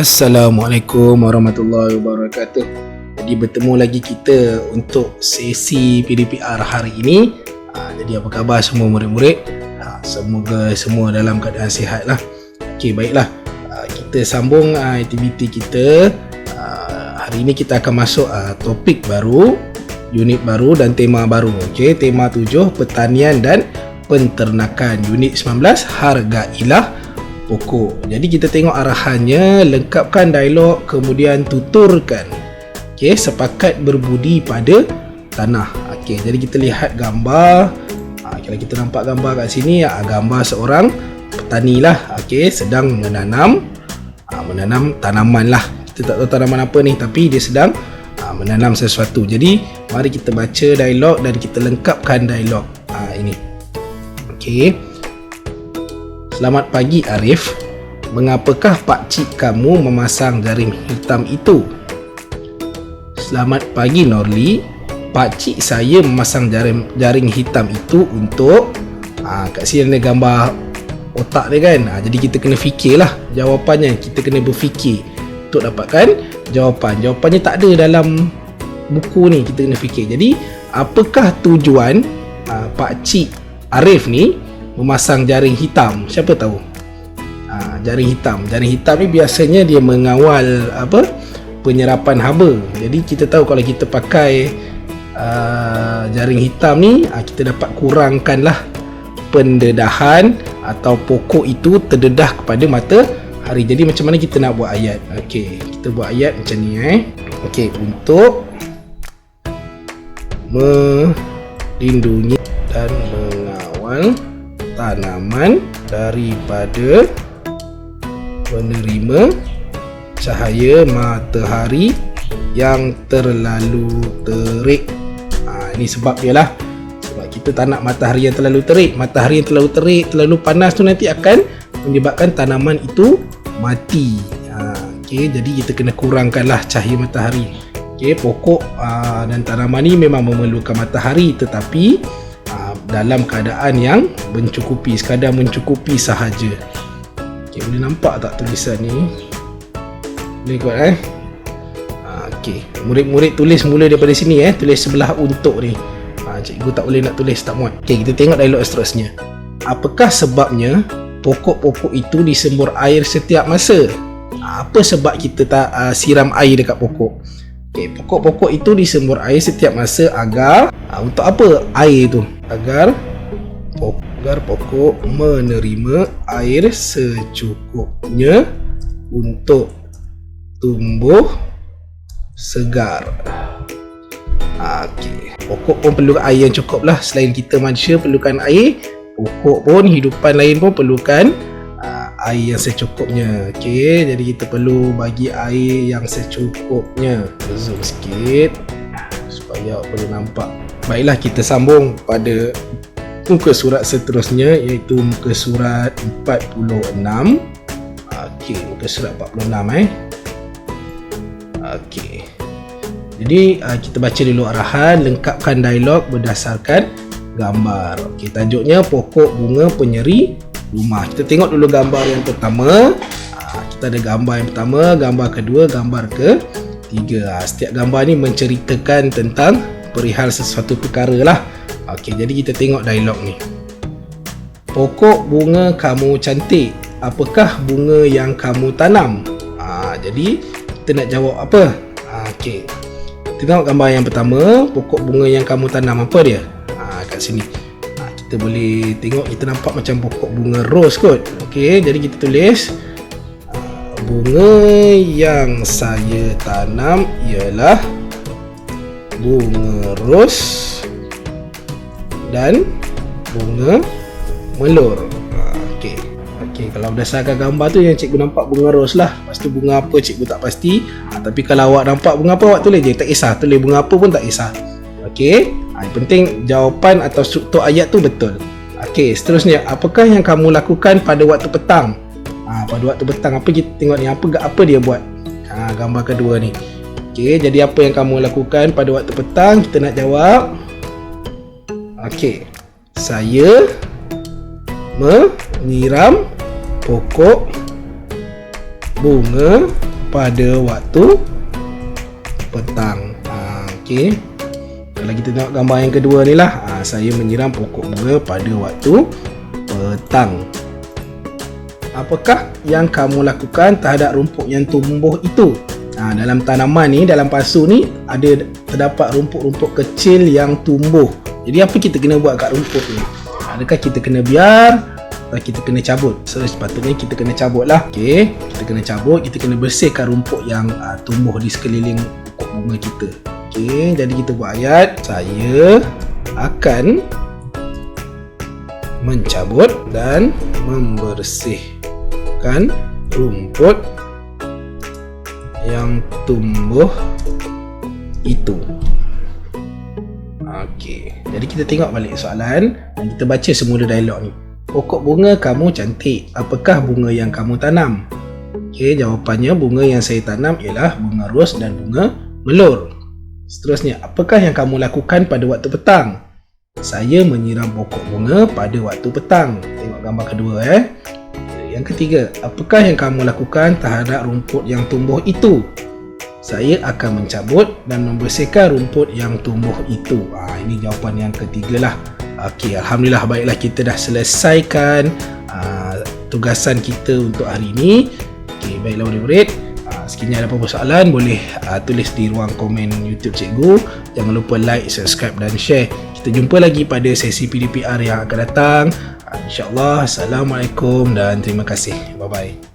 Assalamualaikum warahmatullahi wabarakatuh. Jadi bertemu lagi kita untuk sesi PDPR hari ini. Jadi apa khabar semua murid-murid? Semoga semua dalam keadaan sihat lah. Okey, baiklah. Kita sambung aktiviti kita. Hari ini kita akan masuk topik baru, unit baru dan tema baru. Okey, tema 7 pertanian dan penternakan, unit 19 hargailah pokok. Jadi kita tengok arahannya, lengkapkan dialog kemudian tuturkan. Okey, sepakat berbudi pada tanah. Okey, jadi kita lihat gambar. Kalau kita nampak gambar kat sini, gambar seorang petani lah. Okey, sedang menanam tanaman lah. Kita tak tahu tanaman apa ni, tapi dia sedang menanam sesuatu. Jadi mari kita baca dialog dan kita lengkapkan dialog ini. Okey. Selamat pagi Arif. Mengapakah pakcik kamu memasang jaring hitam itu? Selamat pagi Norli. Pakcik saya memasang jaring hitam itu untuk kat sini ada gambar otak dia kan. Jadi kita kena fikirlah jawapannya. Kita kena berfikir untuk dapatkan jawapan. Jawapannya tak ada dalam buku ni. Kita kena fikir. Jadi apakah tujuan pakcik Arif ni memasang jaring hitam? Siapa tahu? Jaring hitam ni biasanya dia mengawal penyerapan haba. Jadi kita tahu kalau kita pakai jaring hitam ni, kita dapat kurangkanlah pendedahan atau pokok itu terdedah kepada matahari. Jadi macam mana kita nak buat ayat? Okey, kita buat ayat macam ni Okey, untuk melindungi dan mengawal tanaman daripada menerima cahaya matahari yang terlalu terik. Ini sebab dia lah. Sebab kita tak nak matahari yang terlalu terik. Matahari yang terlalu terik, terlalu panas tu nanti akan menyebabkan tanaman itu mati. Okay, jadi kita kena kurangkanlah cahaya matahari. Okay, pokok dan tanaman ni memang memerlukan matahari, tetapi dalam keadaan yang mencukupi, sekadar mencukupi sahaja. Okay, boleh nampak tak tulisan ni? Boleh kot okay. Murid-murid tulis mula daripada sini tulis sebelah untuk ni. Cikgu tak boleh nak tulis, tak muat. Okay, kita tengok dialog seterusnya. Apakah sebabnya pokok-pokok itu disembur air setiap masa? Apa sebab kita tak siram air dekat pokok? Okay, pokok-pokok itu disembur air setiap masa agar untuk apa air tu? Agar pokok menerima air secukupnya untuk tumbuh segar. Okey, pokok pun perlu air yang cukup lah. Selain kita manusia perlukan air, pokok pun, hidupan lain pun perlukan air yang secukupnya. Okey, jadi kita perlu bagi air yang secukupnya. Zoom sikit supaya boleh nampak. Baiklah, kita sambung pada muka surat seterusnya, iaitu muka surat 46. Okey, muka surat 46 Okey. Jadi kita baca dulu arahan, lengkapkan dialog berdasarkan gambar. Okey, tajuknya pokok bunga penyeri rumah. Kita tengok dulu gambar yang pertama. Kita ada gambar yang pertama, gambar kedua, gambar ketiga. Setiap gambar ni menceritakan tentang perihal sesuatu perkara lah. Okey, jadi kita tengok dialog ni. Pokok bunga kamu cantik. Apakah bunga yang kamu tanam? Jadi kita nak jawab apa? Okey. Kita tengok gambar yang pertama, pokok bunga yang kamu tanam, apa dia? Kat sini. Kita boleh tengok, kita nampak macam pokok bunga ros kot. Okey, jadi kita tulis bunga yang saya tanam ialah bunga ros dan bunga melur. Okey, kalau berdasarkan gambar tu yang cikgu nampak bunga ros lah. Lepas tu bunga apa cikgu tak pasti. Tapi kalau awak nampak bunga apa, awak tulis je, tak kisah. Tulis bunga apa pun tak kisah. Okey, yang penting jawapan atau struktur ayat tu betul. Okey, seterusnya, apakah yang kamu lakukan pada waktu petang? Pada waktu petang, apa kita tengok ni, apa dia buat? Gambar kedua ni. Okey, jadi apa yang kamu lakukan pada waktu petang? Kita nak jawab. Okey, saya menyiram pokok bunga pada waktu petang. Okey. Kalau kita tengok gambar yang kedua ni lah, saya menyiram pokok bunga pada waktu petang. Apakah yang kamu lakukan terhadap rumput yang tumbuh itu? Dalam tanaman ni, dalam pasu ni terdapat rumput-rumput kecil yang tumbuh. Jadi apa kita kena buat kat rumput ni? Adakah kita kena biar atau kita kena cabut? So sepatutnya kita kena cabut lah. Okey, kita kena cabut, kita kena bersihkan rumput yang tumbuh di sekeliling pokok bunga kita. Okey, jadi kita buat ayat, saya akan mencabut dan membersihkan rumput yang tumbuh itu. Okey, jadi kita tengok balik soalan dan kita baca semula dialog ni. Pokok bunga kamu cantik, apakah bunga yang kamu tanam? Okey, jawapannya bunga yang saya tanam ialah bunga ros dan bunga melur. Seterusnya, apakah yang kamu lakukan pada waktu petang? Saya menyiram pokok bunga pada waktu petang. Tengok gambar kedua Yang ketiga, apakah yang kamu lakukan terhadap rumput yang tumbuh itu? Saya akan mencabut dan membersihkan rumput yang tumbuh itu. Ini jawapan yang ketiga lah. Okey, alhamdulillah, baiklah, kita dah selesaikan tugasan kita untuk hari ini. Okey, baiklah murid-murid. Sekiranya ada apa-apa soalan, boleh tulis di ruang komen YouTube Cikgu. Jangan lupa like, subscribe dan share. Kita jumpa lagi pada sesi PDPR yang akan datang. InsyaAllah. Assalamualaikum dan terima kasih. Bye-bye.